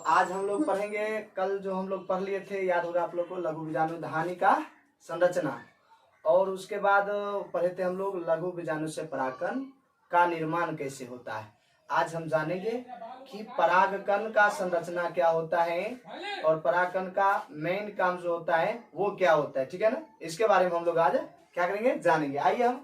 आज हम लोग पढ़ेंगे, कल जो हम लोग पढ़ लिए थे याद होगा आप लोग को, लघु बीजाणु धानी का संरचना, और उसके बाद पढ़े थे हम लोग लघु बीजाणु से परागकण का निर्माण कैसे होता है। आज हम जानेंगे कि परागकण का संरचना क्या होता है और परागकण का मेन काम जो होता है वो क्या होता है, ठीक है ना। इसके बारे में हम लोग आज क्या करेंगे, जानेंगे। आइए हम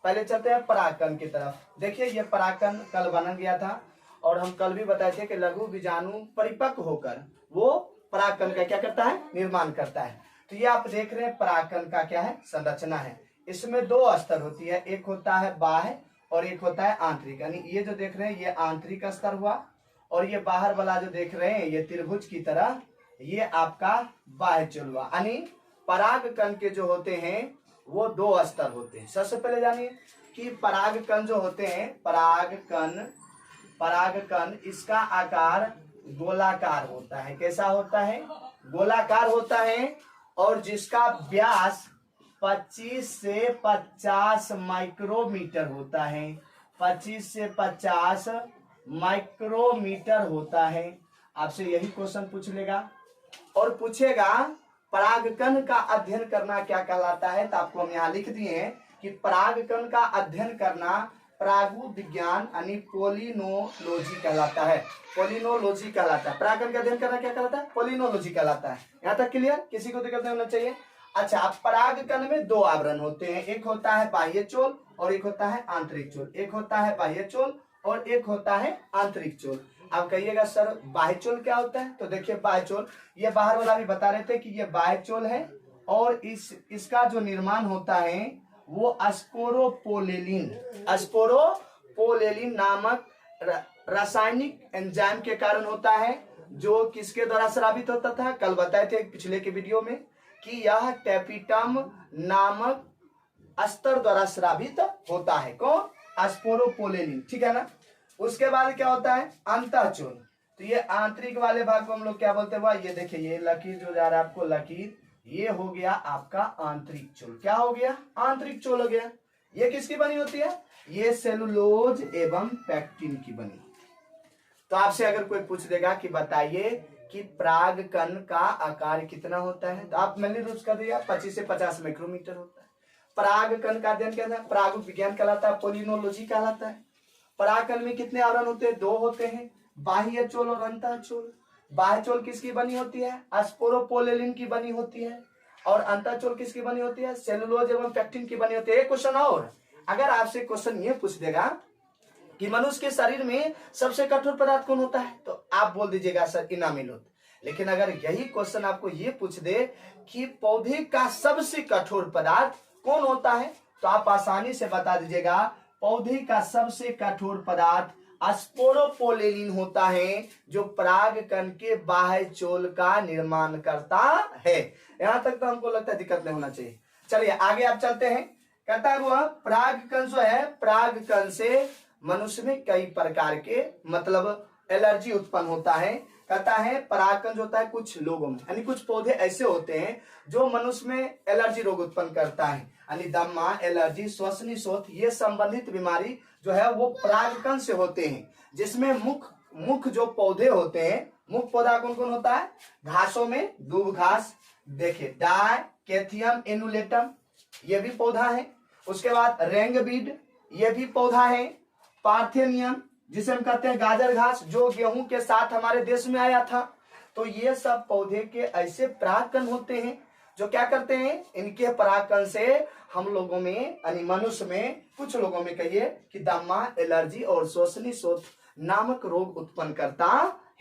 पहले चलते हैं परागकण की तरफ। देखिए ये परागकण कल बना गया था और हम कल भी बताए थे कि लघु बीजाणु परिपक्व होकर वो परागकण का क्या करता है, निर्माण करता है। तो ये आप देख रहे हैं परागकण का क्या है, संरचना है। इसमें दो स्तर होती है, एक होता है बाह्य और एक होता है आंतरिक। यानी ये जो देख रहे हैं ये आंतरिक स्तर हुआ और ये बाहर वाला जो देख रहे हैं ये त्रिभुज की तरह ये आपका बाह्य चूल हुआ। यानी परागकण के जो होते हैं वो दो स्तर होते हैं। सबसे पहले जानिए कि परागकण जो होते हैं, परागकण इसका आकार गोलाकार होता है। कैसा होता है, गोलाकार होता है और जिसका व्यास 25 से 50 माइक्रोमीटर होता है। 25 से 50 माइक्रोमीटर होता है। आपसे यही क्वेश्चन पूछ लेगा और पूछेगा परागकण का अध्ययन करना क्या कहलाता है। तो आपको हम यहाँ लिख दिए हैं कि परागकण का अध्ययन करना परागु विज्ञान यानी पोलिनोलॉजी कहलाता है। पोलिनोलॉजी कहलाता है। परागकण का अध्ययन करना क्या कहलाता है, पोलिनोलॉजी कहलाता है। यहाँ तक क्लियर, किसी को दिक्कत नहीं होना चाहिए। अच्छा, परागकण में दो आवरण होते हैं, एक होता है बाह्य चोल और एक होता है आंतरिक चोल। एक होता है बाह्य चोल और एक होता है आंतरिक चोल। आप कहिएगा सर बाह्य चोल क्या होता है, तो देखिए बाह्य चोल, ये बाहर वाला भी बता रहे थे कि ये बाह्य चोल है और इसका जो निर्माण होता है वो स्पोरोपोलेलिन नामक रासायनिक एंजाइम के कारण होता है, जो किसके द्वारा स्रावित होता था। कल बताए थे पिछले के वीडियो में कि यह टेपिटम नामक अस्तर द्वारा स्रावित होता है। कौन, स्पोरोपोलेलिन, ठीक है ना। उसके बाद क्या होता है, अंतःचूल। तो ये आंतरिक वाले भाग को हम लोग क्या बोलते हैं, ये देखिए ये लकीर जो जा रहा है आपको, लकीर ये हो गया आपका आंतरिक चूल। क्या हो गया, आंतरिक चूल हो गया। ये किसकी बनी होती है, ये सेलुलोज एवं पैक्टिन की बनी। तो आपसे अगर कोई पूछ देगा कि बताइए कि परागकण का आकार कितना होता है, तो आप मैंने रूप कर दिया 25 से 50 माइक्रोमीटर होता है। परागकण का अध्ययन क्या है, परागु विज्ञान कहलाता है, पोलिनोलॉजी कहलाता है। परागकण में कितने आवरण होते हैं, दो होते हैं, बाह्य चोल और अंतःचोल। बाह्य चोल किसकी बनी होती है, स्पोरोपोलेलिन की बनी होती है और अंतःचोल किसकी बनी होती है, सेलुलोज एवं पैक्टिन की बनी होती है। एक क्वेश्चन और, अगर आपसे क्वेश्चन ये पूछ देगा कि मनुष्य के शरीर में सबसे कठोर पदार्थ कौन होता है, तो आप बोल दीजिएगा सर इनामिल होता है। लेकिन अगर यही क्वेश्चन आपको ये पूछ दे कि पौधे का सबसे कठोर पदार्थ कौन होता है, तो आप आसानी से बता दीजिएगा पौधे का सबसे कठोर पदार्थ स्पोरोपोलेलिन होता है, जो परागकण के बाह्य चोल का निर्माण करता है। यहां तक तो हमको लगता है दिक्कत नहीं होना चाहिए। चलिए आगे आप चलते हैं। कहता हुआ परागकण जो है, परागकण से मनुष्य में कई प्रकार के मतलब एलर्जी उत्पन्न होता है। कहता है परागकण जो होता है कुछ लोगों में, यानी कुछ पौधे ऐसे होते हैं जो मनुष्य में एलर्जी रोग उत्पन्न करता है, यानी दमा, एलर्जी, श्वसनी शोथ, ये संबंधित बीमारी जो है वो परागकण से होते हैं। जिसमें मुख्य जो पौधे होते हैं, मुख्य पौधा कौन कौन होता है, घासों में दूब घास, देखिए डायकेथियम एनुलेटम ये भी पौधा है। उसके बाद रेंगबीड ये भी पौधा है। पार्थेनियम जिसे हम कहते हैं गाजर घास, जो गेहूं के साथ हमारे देश में आया था। तो ये सब पौधे के ऐसे परागकण होते हैं जो क्या करते हैं, इनके परागकण से हम लोगों में यानी मनुष्य में, कुछ लोगों में कहिए कि दमा, एलर्जी और श्वसनी शोथ नामक रोग उत्पन्न करता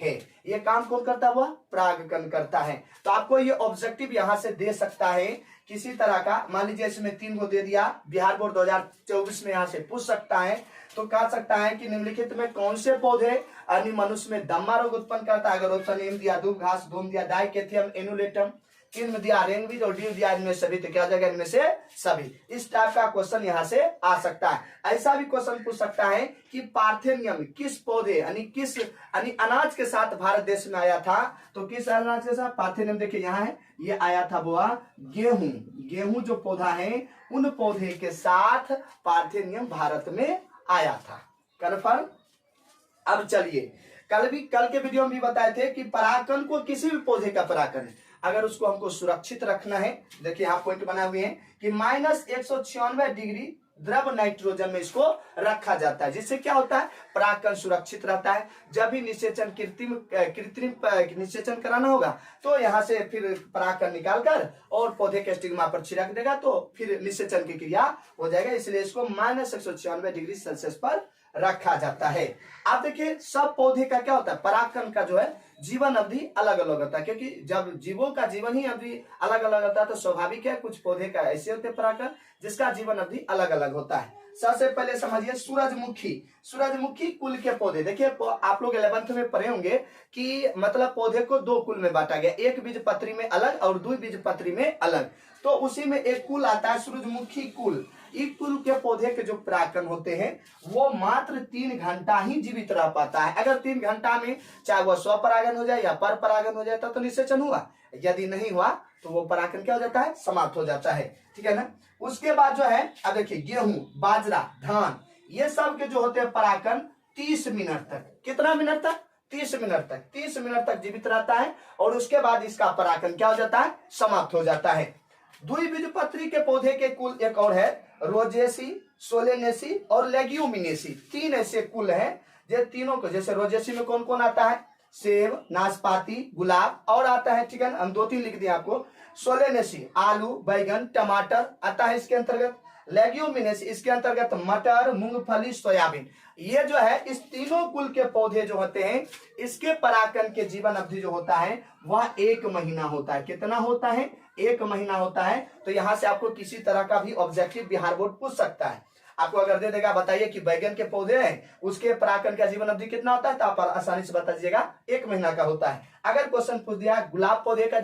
है। ये काम कौन करता हुआ, परागकण करता है। तो आपको ये ऑब्जेक्टिव यहां से दे सकता है किसी तरह का, मान लीजिए इसमें 3 को दे दिया, बिहार बोर्ड 2024 में यहां से पूछ सकता है। तो कह सकता है कि निम्नलिखित में कौन से पौधे यानी मनुष्य में दमा रोग उत्पन्न करता है। अगर ऑप्शन ए दिया दूब घास, 2 दिया डायकेथियम एनुलेटम, 3 में दिया रेंगबीज और डी दिया इनमें सभी, तो क्या हो जाएगा, इनमें से सभी। इस टाइप का क्वेश्चन यहां से आ सकता है। ऐसा भी क्वेश्चन पूछ सकता है कि पार्थेनियम किस पौधे यानी अनाज के साथ भारत देश में आया था। तो किस अनाज के साथ, पार्थेनियम देखिए यहाँ है, ये आया था वो गेहूं जो पौधा है उन पौधे के साथ पार्थेनियम भारत में आया था। कन्फर्म। अब चलिए कल के वीडियो में भी बताए थे कि परागकण को किसी भी पौधे का परागकण है, अगर उसको हमको सुरक्षित रखना है, देखिए यहाँ पॉइंट बनाए हुए हैं कि -196 डिग्री द्रव नाइट्रोजन में इसको रखा जाता है, जिससे क्या होता है, परागकण सुरक्षित रहता है। जब भी निषेचन कृत्रिम निषेचन कराना होगा तो यहाँ से फिर परागकण निकालकर और पौधे के स्टिग्मा पर छिड़क देगा तो फिर निषेचन की क्रिया हो जाएगा, इसलिए इसको -196 डिग्री सेल्सियस पर रखा जाता है। आप देखिए सब पौधे का क्या होता है, परागकण का जो है जीवन अवधि अलग अलग होता है, क्योंकि जब जीवों का जीवन ही अवधि अलग अलग होता है तो स्वाभाविक है कुछ पौधे का ऐसे होते हैं परागकण जिसका जीवन अवधि अलग अलग होता है। सबसे पहले समझिए सूरजमुखी कुल के पौधे। देखिए आप लोग 11th में पढ़े होंगे कि मतलब पौधे को 2 कुल में बांटा गया, एक बीजपत्री में अलग और 2 बीजपत्री में अलग, तो उसी में एक कुल आता है सूरजमुखी कुल। इस कुल के पौधे के जो परागकण होते हैं वो मात्र 3 घंटा ही जीवित रह पाता है। अगर 3 घंटा में चाहे वह स्वपरागन हो जाए या पर परागन हो जाए तो निषेचन हुआ, यदि नहीं हुआ तो वो परागकण क्या हो जाता है, समाप्त हो जाता है, ठीक है ना। उसके बाद जो है अब देखिए गेहूं, बाजरा, धान, ये सब के जो होते हैं परागकण 30 मिनट तक, कितना मिनट तक, 30 मिनट तक जीवित रहता है और उसके बाद इसका परागकण क्या हो जाता है, समाप्त हो जाता है। द्विबीजपत्री के पौधे के कुल एक और है, रोजेसी, सोलेनेसी और लेग्यूमिनेसी, 3 ऐसे कुल हैं। ये तीनों को, जैसे रोजेसी में कौन कौन आता है, सेब, नाशपाती, गुलाब और आता है, ठीक है ना, हम 2-3 लिख दिए आपको। सोलेनेसी आलू, बैगन, टमाटर आता है इसके अंतर्गत। लेग्यूमिनेसी इसके अंतर्गत मटर, मूंगफली, सोयाबीन। ये जो है इस तीनों कुल के पौधे जो होते हैं इसके परागकण के जीवन अवधि जो होता है वह 1 महीना होता है। कितना होता है, 1 महीना होता है। तो यहां से आपको किसी तरह का भी ऑब्जेक्टिव बिहार बोर्ड पूछ सकता है। आपको अगर दे देगा बताइए कि बैगन के पौधे हैं उसके परागकण का जीवन अवधि कितना होता है, तो आप आसानी से बता दीजिएगा 1 महीना का होता है। अगर क्वेश्चन पूछ दिया गुलाब पौधे का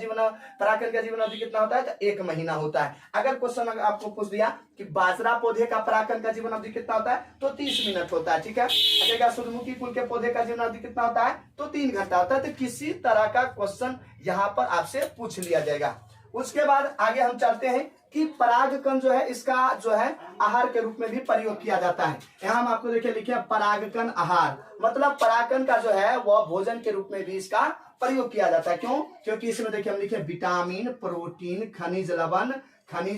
परागकण का जीवन अवधि कितना होता है, तो 1 महीना होता है। अगर क्वेश्चन आपको पूछ दिया कि बाजरा पौधे का परागकण का जीवन अवधि कितना होता है, तो 30 मिनट होता है, ठीक है। अगर सूरजमुखी कुल के पौधे का जीवन अवधि कितना होता है, तो 3 घंटा होता है। तो किसी तरह का क्वेश्चन यहाँ पर आपसे पूछ लिया जाएगा। उसके बाद आगे हम चलते हैं कि परागकण जो है इसका जो है आहार के रूप में भी प्रयोग किया जाता है। यहाँ हम आपको देखिए लिखे परागकण आहार, मतलब परागकण का जो है वह भोजन के रूप में भी इसका प्रयोग किया जाता है। क्यों, क्योंकि इसमें देखिए हम लिखे विटामिन, प्रोटीन, खनिज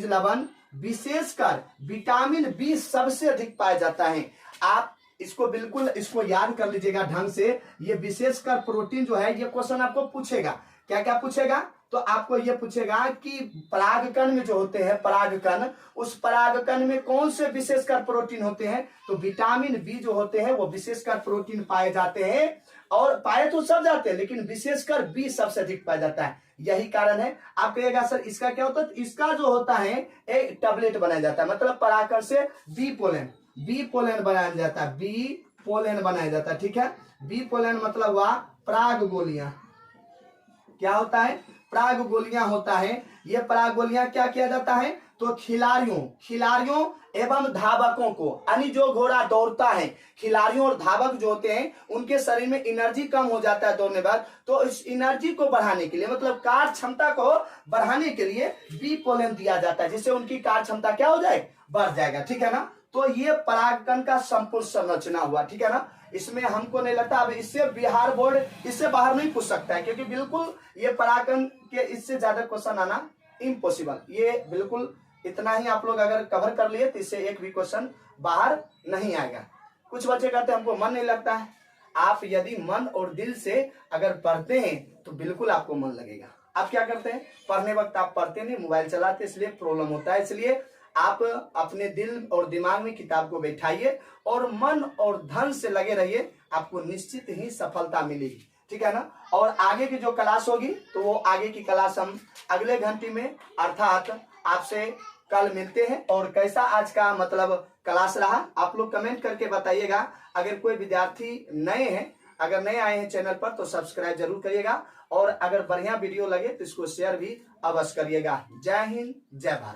लवण, विशेषकर विटामिन बी सबसे अधिक पाया जाता है। आप इसको बिल्कुल इसको याद कर लीजिएगा ढंग से। ये विशेषकर प्रोटीन जो है ये क्वेश्चन आपको पूछेगा, क्या क्या पूछेगा, तो आपको ये पूछेगा कि परागकण में जो होते हैं परागकण, उस परागकण में कौन से विशेषकर प्रोटीन होते हैं, तो विटामिन बी जो होते हैं वो विशेषकर प्रोटीन पाए जाते हैं। और पाए तो सब जाते हैं लेकिन विशेषकर बी सबसे अधिक पाया जाता है। यही कारण है। आप कहिएगा सर इसका क्या होता है, इसका जो होता है एक टैबलेट बनाया जाता है, मतलब परागकण से बी पोलन बनाया जाता है, बी पोलन बनाया जाता है, ठीक है। बी पोलन मतलब वह पराग गोलियां, क्या होता है, पराग गोलियां होता है। ये पराग गोलियां क्या किया जाता है, तो खिलाड़ियों एवं धावकों को, यानी जो घोड़ा दौड़ता है, खिलाड़ियों और धावक जो होते हैं उनके शरीर में एनर्जी कम हो जाता है दौड़ने बाद, तो इस एनर्जी को बढ़ाने के लिए, मतलब कार्य क्षमता को बढ़ाने के लिए बी पोलन दिया जाता है, जिससे उनकी कार्य क्षमता क्या हो जाए, बढ़ जाएगा, ठीक है ना। तो ये परागकण का संपूर्ण संरचना हुआ, ठीक है ना। इसमें हमको नहीं लगता अब इससे बिहार बोर्ड इससे बाहर नहीं पूछ सकता है, क्योंकि बिल्कुल ये परागकण के इससे ज्यादा क्वेश्चन आना इम्पॉसिबल। ये बिल्कुल इतना ही आप लोग अगर कवर कर लिए तो इससे एक भी क्वेश्चन बाहर नहीं आएगा। कुछ बच्चे कहते हैं हमको मन नहीं लगता है। आप यदि मन और दिल से अगर पढ़ते हैं तो बिल्कुल आपको मन लगेगा। आप क्या करते हैं, पढ़ने वक्त आप पढ़ते नहीं, मोबाइल चलाते, इसलिए प्रॉब्लम होता है। इसलिए आप अपने दिल और दिमाग में किताब को बैठाइए और मन और धन से लगे रहिए, आपको निश्चित ही सफलता मिलेगी, ठीक है ना। और आगे की जो क्लास होगी तो वो आगे की क्लास हम अगले घंटे में अर्थात आपसे कल मिलते हैं। और कैसा आज का मतलब क्लास रहा आप लोग कमेंट करके बताइएगा। अगर कोई विद्यार्थी नए हैं, अगर नए आए हैं चैनल पर तो सब्सक्राइब जरूर करिएगा, और अगर बढ़िया वीडियो लगे तो इसको शेयर भी अवश्य करिएगा। जय हिंद, जय भारत।